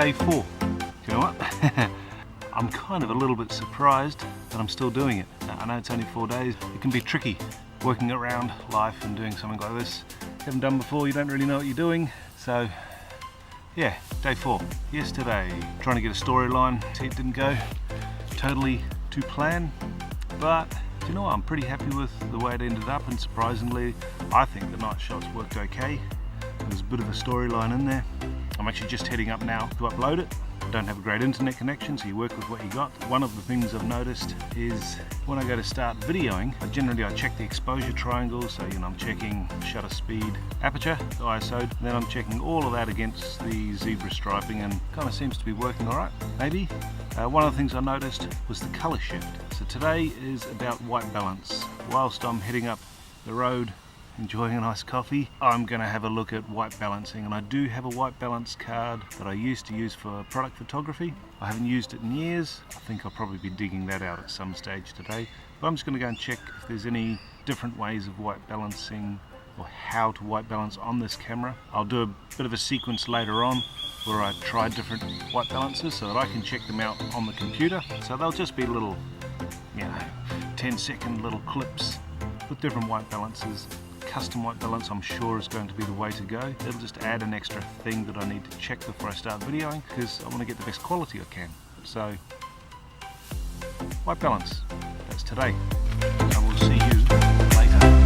day 4. Do you know what? I'm kind of a little bit surprised that I'm still doing it. I know it's only 4 days. It can be tricky working around life and doing something like this. You haven't done before, you don't really know what you're doing. So yeah, day 4. Yesterday, trying to get a storyline. See, it didn't go totally to plan, but do you know what? I'm pretty happy with the way it ended up, and surprisingly, I think the night shots worked okay. There's a bit of a storyline in there. I'm actually just heading up now to upload it. I don't have a great internet connection, so you work with what you got. One of the things I've noticed is when I go to start videoing, I check the exposure triangle, so I'm checking shutter speed, aperture, ISO, then I'm checking all of that against the zebra striping, and kind of seems to be working all right, maybe. One of the things I noticed was the color shift. So today is about white balance. Whilst I'm heading up the road, enjoying a nice coffee, I'm going to have a look at white balancing, and I do have a white balance card that I used to use for product photography. I haven't used it in years. I think I'll probably be digging that out at some stage today, but I'm just going to go and check if there's any different ways of white balancing or how to white balance on this camera. I'll do a bit of a sequence later on where I try different white balances so that I can check them out on the computer. So they'll just be little 10-second little clips with different white balances. Custom white balance, I'm sure, is going to be the way to go. It'll just add an extra thing that I need to check before I start videoing, because I want to get the best quality I can. So, white balance, that's today. I will see you later.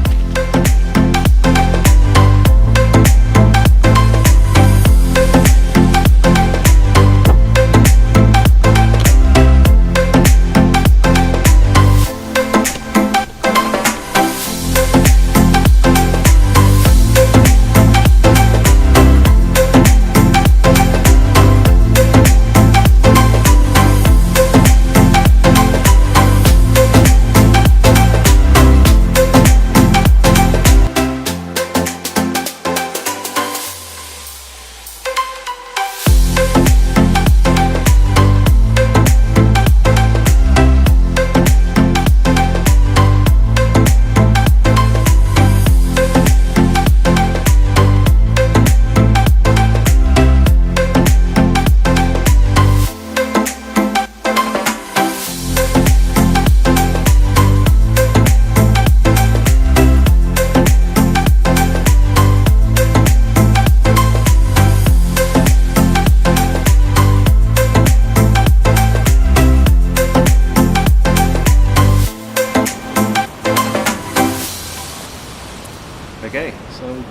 Okay, so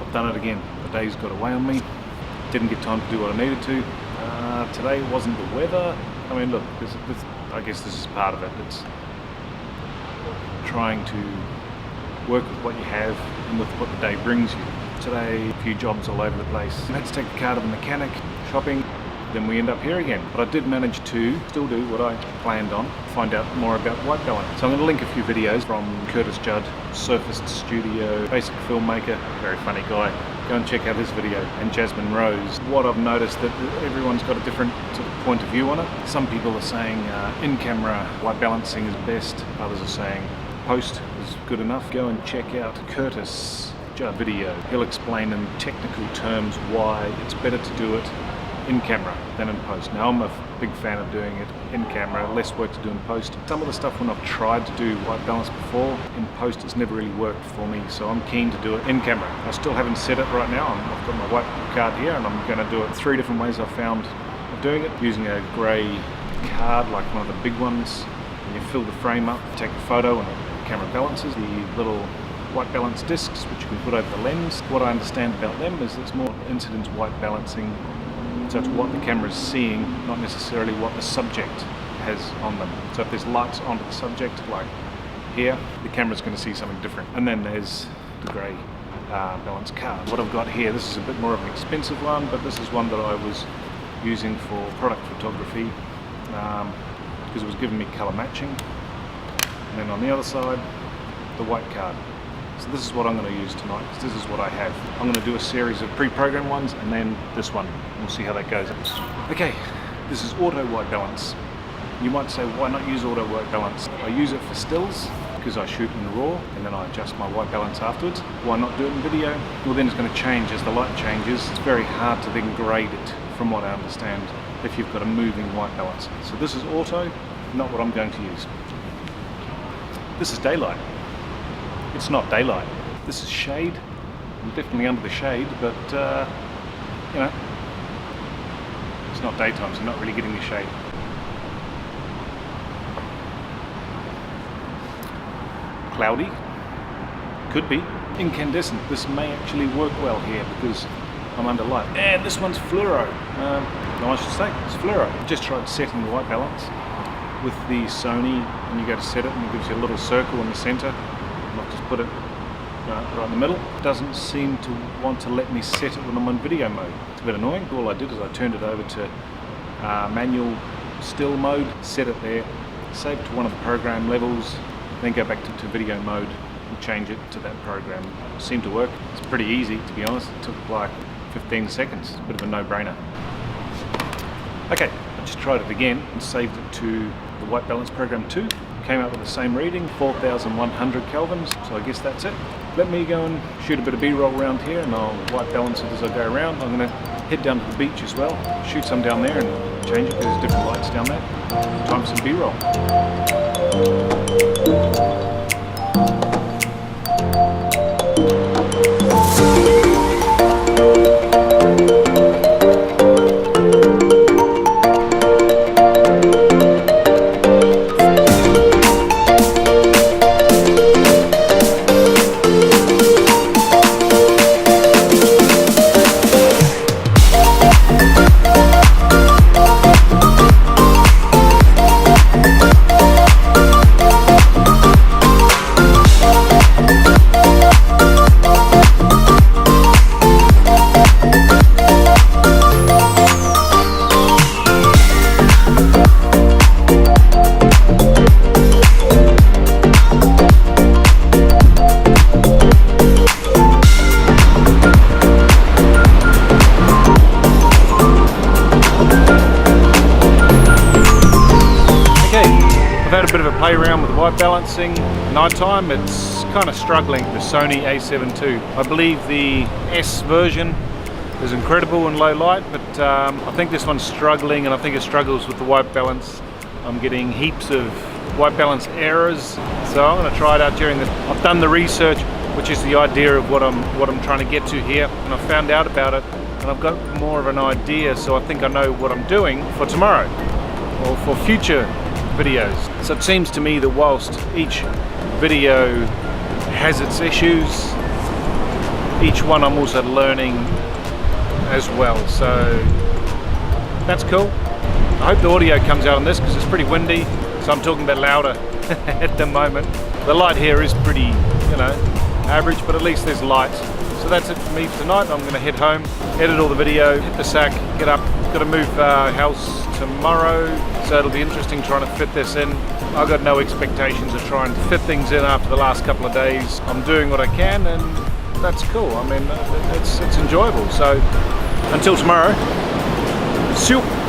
I've done it again. The day's got away on me. Didn't get time to do what I needed to. Today wasn't the weather. I mean, look, I guess this is part of it. It's trying to work with what you have and with what the day brings you. Today, a few jobs all over the place. I had to take the car to the mechanic, shopping, then we end up here again. But I did manage to still do what I planned on, find out more about white balance. So I'm going to link a few videos from Curtis Judd, Surfaced Studio, basic filmmaker, very funny guy. Go and check out his video, and Jasmine Rose. What I've noticed that everyone's got a different sort of point of view on it. Some people are saying in-camera white balancing is best, others are saying post is good enough. Go and check out Curtis Judd video. He'll explain in technical terms why it's better to do it in camera than in post. Now I'm a big fan of doing it in camera, less work to do in post. Some of the stuff when I've tried to do white balance before, in post it's never really worked for me, so I'm keen to do it in camera. I still haven't set it right now. I've got my white card here and I'm going to do it 3 different ways I've found of doing it. Using a grey card like one of the big ones, and you fill the frame up, take a photo and the camera balances. The little white balance discs which you can put over the lens. What I understand about them is it's more incidence white balancing. So it's what the camera is seeing, not necessarily what the subject has on them. So if there's lights onto the subject, like here, the camera's going to see something different. And then there's the grey balance card. What I've got here, this is a bit more of an expensive one, but this is one that I was using for product photography because it was giving me colour matching. And then on the other side, the white card. So this is what I'm going to use tonight, because this is what I have. I'm going to do a series of pre-programmed ones and then this one. We'll see how that goes. Okay, this is auto white balance. You might say, why not use auto white balance? I use it for stills because I shoot in RAW and then I adjust my white balance afterwards. Why not do it in video? Well, then it's going to change as the light changes. It's very hard to then grade it from what I understand, if you've got a moving white balance. So this is auto, not what I'm going to use. This is daylight. It's not daylight. This is shade. I'm definitely under the shade, but you know, it's not daytime, so I'm not really getting the shade. Cloudy. Could be. Incandescent. This may actually work well here because I'm under light. And this one's fluoro. No, I should say, it's fluoro. I just tried setting the white balance with the Sony, and you go to set it and it gives you a little circle in the center. And I've just put it right in the middle. It doesn't seem to want to let me set it when I'm on video mode. It's a bit annoying. All I did is I turned it over to manual still mode, set it there, save it to one of the program levels, then go back to video mode and change it to that program. It seemed to work. It's pretty easy, to be honest. It took like 15 seconds. A bit of a no-brainer. Okay, I just tried it again and saved it to the white balance program 2. Came out with the same reading, 4,100 kelvins, so I guess that's it. Let me go and shoot a bit of B-roll around here, and I'll white balance it as I go around. I'm going to head down to the beach as well, shoot some down there and change it because there's different lights down there. Time for some B-roll. I've had a bit of a play around with the white balancing. Nighttime, it's kind of struggling. The Sony a7 II. I believe the S version is incredible in low light, but I think this one's struggling, and I think it struggles with the white balance. I'm getting heaps of white balance errors, so I'm going to try it out during this. I've done the research, which is the idea of what I'm trying to get to here, and I found out about it, and I've got more of an idea, so I think I know what I'm doing for tomorrow or for future videos. So it seems to me that whilst each video has its issues, each one I'm also learning as well, so that's cool. I hope the audio comes out on this because it's pretty windy, so I'm talking a bit louder at the moment. The light here is pretty, you know, average, but at least there's light. So that's it for me for tonight. I'm going to head home, edit all the video, hit the sack, get up. Got to move house tomorrow, so it'll be interesting trying to fit this in. I've got no expectations of trying to fit things in after the last couple of days. I'm doing what I can, and that's cool. I mean, it's enjoyable. So until tomorrow, see you.